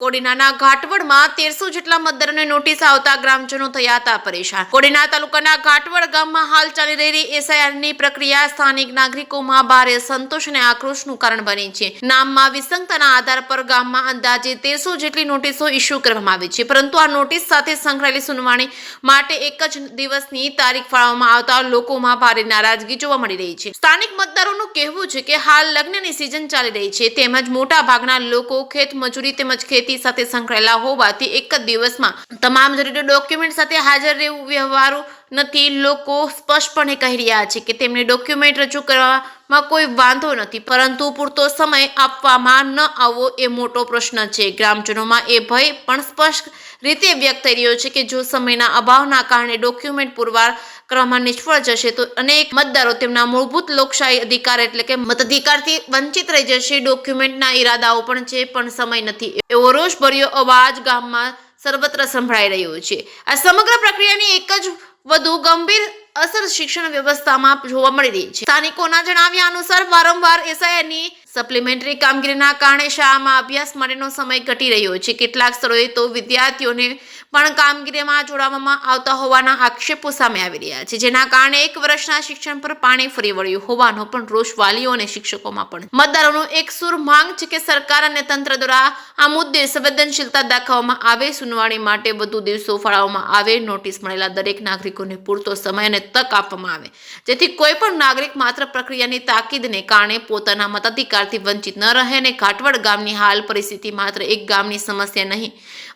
કોડીનાના ઘાટવડમાં 1300 જેટલા મતદારોને નોટિસ આવતા ગ્રામજનો થયા હતા પરેશાન। કોડીના તાલુકાના ઘાટવડ ગામમાં હાલ ચાલી રહેલી એસઆઈઆરની પ્રક્રિયા સ્થાનિક નાગરિકોમાં ભારે સંતોષ અને આક્રોશનું કારણ બની છે। નામમાં વિસંગતાના આધાર પર ગામમાં અંદાજે 1300 જેટલી નોટિસો ઇસ્યુ કરવામાં આવી છે, પરંતુ આ નોટિસ સાથે સંકળાયેલી સુનાવણી માટે એક જ દિવસની તારીખ ફાળવવામાં આવતા લોકોમાં ભારે નારાજગી જોવા મળી રહી છે। સ્થાનિક મતદારોનું કહેવું છે કે હાલ લગ્નની સિઝન ચાલી રહી છે, તેમજ મોટા ભાગના લોકો ખેત મજૂરી તેમજ ખેતી સાથે સંકળાયેલા હોવાથી એક જ દિવસમાં તમામ જરૂરી ડોક્યુમેન્ટ સાથે હાજર રહેવું વ્યવહારુ નથી। લોકો સ્પષ્ટપણે કહી રહ્યા છે કે તેમને ડોક્યુમેન્ટ રજૂ કરવામાં કોઈ વાંધો નથી, પરંતુ પૂરતો સમય આપવામાં ન આવવો એ મોટો પ્રશ્ન છે। ગ્રામજનોમાં એ ભય પણ સ્પષ્ટ રીતે વ્યક્ત થઈ રહ્યો છે કે જો સમયના અભાવના કારણે ડોક્યુમેન્ટ પુરવાર કરવામાં નિષ્ફળ જશે તો અનેક મતદારો તેમના મૂળભૂત લોકશાહી અધિકાર એટલે કે મતાધિકારથી વંચિત રહી જશે। ડોક્યુમેન્ટના ઈરાદાઓ પણ છે, પણ સમય નથી, એવો રોષભર્યો અવાજ ગામમાં સર્વત્ર સંભળાઈ રહ્યો છે। આ સમગ્ર પ્રક્રિયાની એક જ વધુ ગંભીર અસર શિક્ષણ વ્યવસ્થામાં જોવા મળી રહી છે। સ્થાનિકોના જણાવ્યા અનુસાર વારંવાર એસઆઈઆરની સપ્લિમેન્ટરી કામગીરીના કારણે શાળામાં અભ્યાસ માટેનો સમય ઘટી રહ્યો છે। કેટલાક સ્થળોએ તો વિદ્યાર્થીઓને પણ કામગીરીમાં જોડવામાં આવતા હોવાના આક્ષેપો સામે આવી રહ્યા છે, જેના કારણે એક વર્ષના શિક્ષણ પર પાણી ફરી વળ્યું હોવાનો પણ રોષ વાલીઓ અને શિક્ષકોમાં પણ મતદારોનું એક સુર માંગ છે કે સરકાર અને તંત્ર દ્વારા આ મુદ્દે સંવેદનશીલતા દાખવવામાં આવે, સુનાવણી માટે વધુ દિવસો ફાળવવામાં આવે, નોટિસ મળેલા દરેક નાગરિકોને પૂરતો સમય અને તક આપવામાં આવે, જેથી કોઈ પણ નાગરિક માત્ર પ્રક્રિયાની તાકીદને કારણે પોતાના મતાધિકારથી વંચિત ન રહે। અને ઘાટવડ ગામની હાલ પરિસ્થિતિ માત્ર એક ગામની સમસ્યા નહીં,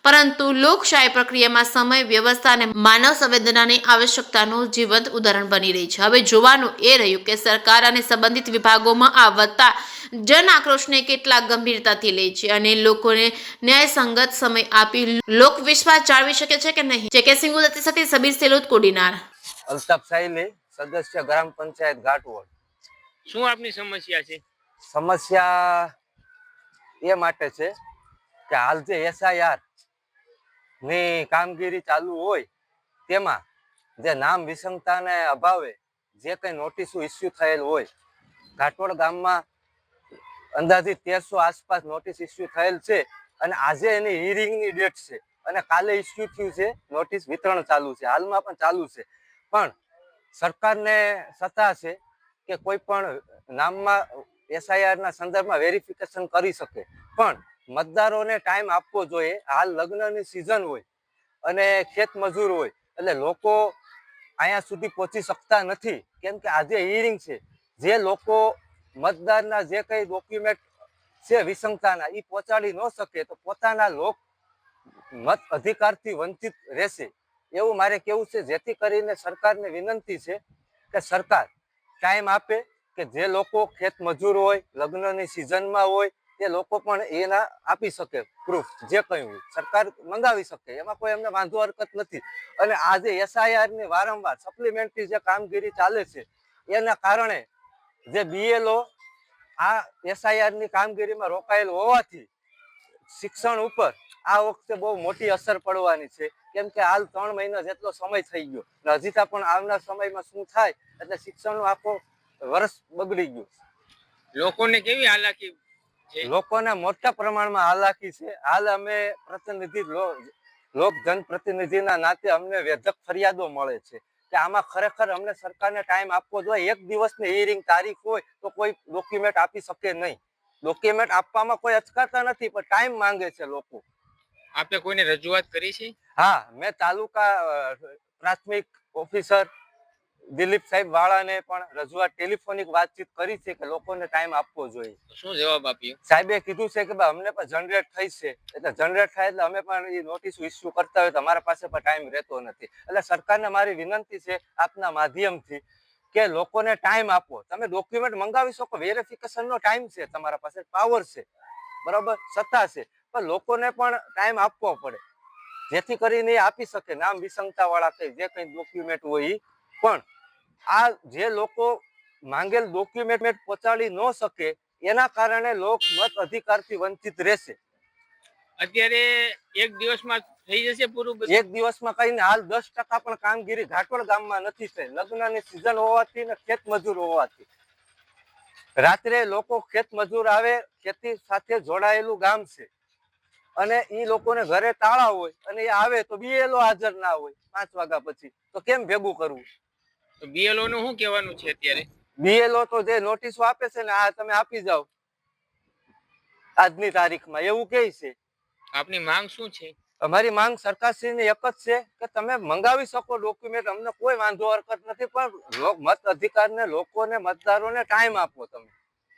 પરંતુ લોકશાહી પ્રક્રિયામાં સમય, વ્યવસ્થા અને માનવ સંવેદનાની આવશ્યકતાનું જીવંત ઉદાહરણ બની રહી છે। હવે જોવાનું એ રહ્યું કે સરકાર અને સંબંધિત વિભાગોમાં આ વધતા જન આક્રોશને કેટલા ગંભીરતાથી લે છે અને લોકોને ન્યાયસંગત સમય આપી લોક વિશ્વાસ જાળવી શકે છે કે નહીં। જે કે સિંગુ સાથે સબીર સેલોદ, કોડીનાર। અલ્તાફ સાઈલી, સદસ્ય ગ્રામ પંચાયત ઘાટવડ। શું આપની સમસ્યા છે? સમસ્યા એ માટે છે કે હાલ જે એસઆઈઆર ની કામગીરી ચાલુ હોય તેમાં જે નામ વિસંગતાને અભાવે જે કઈ નોટિસો ઇસ્યુ થયેલ હોય, ઘાટવડ ગામમાં અંદાજિત 1300 આસપાસ નોટિસ ઇસ્યુ થયેલ છે અને આજે એની હિયરિંગની ડેટ છે અને કાલે ઇસ્યુ થયું છે। નોટિસ વિતરણ ચાલુ છે, હાલમાં પણ ચાલુ છે, પણ સરકારને સત્તા છે કે કોઈ પણ નામમાં એસઆઈઆરના સંદર્ભમાં વેરિફિકેશન કરી શકે, પણ મતદારોને ટાઈમ આપવો જોઈએ। હાલ લગ્નની સિઝન હોય અને ખેત મજૂર હોય એટલે લોકો અહીંયા સુધી પહોંચી શકતા નથી, કેમ કે આજે હિયરિંગ છે। જે લોકો મતદારના જે કઈ ડોક્યુમેન્ટ છે વિસંગતાના એ પહોંચાડી ન શકે તો પોતાના લોક મત અધિકારથી વંચિત રહેશે, એવું મારે કેવું છે। જેથી કરીને સરકારને વિનંતી છે કે સરકાર ટાઈમ આપે કે જે લોકો ખેત મજૂર હોય, લગ્નની સિઝનમાં હોય, તે લોકો પણ એના આપી શકે પ્રૂફ, જે કંઈ હોય સરકાર મંગાવી શકે, એમાં કોઈ એમને વાંધો હરકત નથી। અને આજે એસઆઈઆરની વારંવાર સપ્લિમેન્ટરી જે કામગીરી ચાલે છે એના કારણે જે બીએલઓ આ એસઆઈઆરની કામગીરીમાં રોકાયેલ હોવાથી શિક્ષણ ઉપર આ વખતે બહુ મોટી અસર પડવાની છે, કેમ કે હાલ 3 મહિના જેટલો સમય થઈ ગયો ને હજી પણ આવનાર સમયમાં શું થાય એટલે શિક્ષણનું આખો વર્ષ બગડી ગયું। લોકોને કેવી હાલાકી છે? લોકોને મોટા પ્રમાણમાં હાલાકી છે। હાલ અમે પ્રતિનિધિ લોક જનપ્રતિનિધિના નાતે અમને વેધક ફરિયાદો મળે છે કે આમાં ખરેખર અમને સરકારને ટાઈમ આપવો જોઈએ। એક દિવસની હિયરિંગ તારીખ હોય તો કોઈ ડોક્યુમેન્ટ આપી શકે નહીં, ડોક્યુમેન્ટ આપવામાં કોઈ અચકાતા નથી, પણ ટાઈમ માંગે છે લોકો। આપે કોઈને રજૂઆત કરી છે? હા, મેં તાલુકા પ્રાથમિક ઓફિસર દિલીપ સાહેબ વાળાને પણ રજૂઆત ટેલિફોનિક વાતચીત કરી છે કે લોકોને ટાઈમ આપવો જોઈએ। શું જવાબ આપ્યો? સાહેબે કીધું છે કે ભાઈ અમને પણ જનરેટ થઈ છે, એટલે જનરેટ થાય એટલે અમે પણ એ નોટિસ ઇસ્યુ કરતા હોય તો અમારા પાસે પણ ટાઈમ રહેતો નથી। એટલે સરકારને મારી વિનંતી છે આપના માધ્યમથી કે લોકોને ટાઈમ આપો। તમે ડોક્યુમેન્ટ મંગાવી શકો, વેરિફિકેશનનો ટાઈમ છે, તમારા પાસે પાવર છે, બરાબર, સત્તા છે, પણ લોકોને પણ ટાઈમ આપવો પડે જેથી કરીને એ આપી શકે નામ વિસંગતા વાળા કઈ જે કઈ ડોક્યુમેન્ટ હોય એ। પણ આ જે લોકો માંગેલ ડોક્યુમેન્ટ પહોંચાડી ન શકે એના કારણે લોક મત અધિકારથી વંચિત રહેશે। અત્યારે એક દિવસમાં થઈ જશે પૂરું? એક દિવસમાં કહીને હાલ 10% પણ કામગીરી ઘાટવડ ગામમાં નથી થઈ। લગ્નની સિઝન હોવાથી ને ખેત મજૂર હોવાથી રાત્રે લોકો ખેત મજૂર આવે, ખેતી સાથે જોડાયેલું ગામ છે અને ઈ લોકોને ઘરે તાળા હોય અને એ આવે તો બીએલઓ હાજર ના હોય 5 વાગ્યા પછી, તો કેમ ભેગું કરવું? તો બીએલઓ નું શું કહેવાનું છે અત્યારે? બીએલઓ તો જે નોટિસો આપે છે ને, આ તમે આપી જાઓ આજની તારીખમાં, એવું કહે છે. આપની માંગ શું છે? અમારી માંગ સરકારશ્રીની એક જ છે કે તમે મંગાવી શકો ડોક્યુમેન્ટ, અમને કોઈ વાંધો હરકત નથી, પણ મત અધિકારને, લોકોને, મતદારોને ટાઈમ આપો તમે,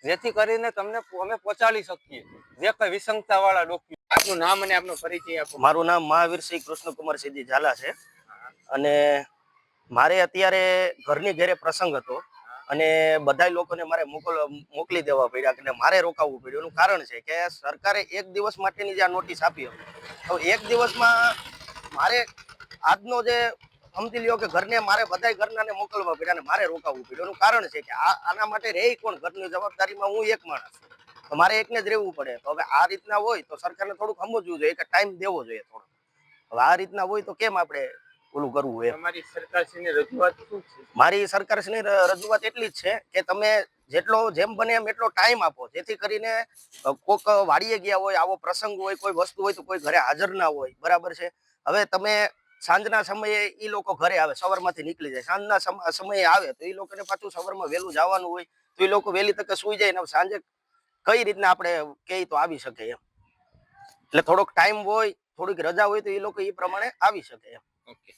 જેથી કરીને તમને અમે પહોંચાડી શકીએ જે કઈ વિસંગતા વાળા ડોક્યુમેન્ટ. આપનું નામ અને આપનો પરિચય આપો. મારું નામ મહાવીરસિંહ કૃષ્ણકુમાર સિદ્ધિ ઝાલા છે અને મારે અત્યારે ઘરની ઘરે પ્રસંગ હતો અને બધા લોકોને મારે મોકલી દેવા પડ્યા અને મારે રોકાવવું પડ્યું. એનું કારણ છે કે સરકારે 1 દિવસ માટેની જે આ નોટિસ આપી હતી, તો 1 દિવસમાં મારે આજનો જે સમજી લ્યો કે ઘરને મારે બધા ઘરનાને મોકલવા પડ્યા અને મારે રોકાવવું પડ્યું. એનું કારણ છે કે આના માટે રહે કોણ? ઘરની જવાબદારીમાં હું એક માણસ, તો મારે એકને જ રહેવું પડે. તો હવે આ રીતના હોય તો સરકારને થોડુંક સમજવું જોઈએ કે ટાઈમ દેવો જોઈએ થોડો. હવે આ રીતના હોય તો કેમ આપણે ઓલું કરવું? એમ તમારી સરકારશ્રીની રજૂઆત શું છે? મારી સરકારશ્રીની રજૂઆત એટલી જ છે કે તમે જેમ બને એમ એટલો ટાઈમ આપો, જેથી કરીને કોઈક વાડીએ ગયા હોય, આવો પ્રસંગ હોય, કોઈ વસ્તુ હોય તો કોઈ ઘરે હાજર ના હોય, બરાબર છે. હવે તમે સાંજના સમયે ઈ લોકો ઘરે આવે, સવારમાંથી નીકળી જાય, સાંજના સમયે આવે તો ઈ લોકોને પાછું સવારમાં વહેલું જવાનું હોય, તો ઈ લોકો વહેલી તકે સુઈ જાય ને સાંજે કઈ રીતના આપણે કઈ તો આવી શકે એમ. એટલે થોડોક ટાઈમ હોય, થોડીક રજા હોય તો એ લોકો એ પ્રમાણે આવી શકે એમ. ઓકે.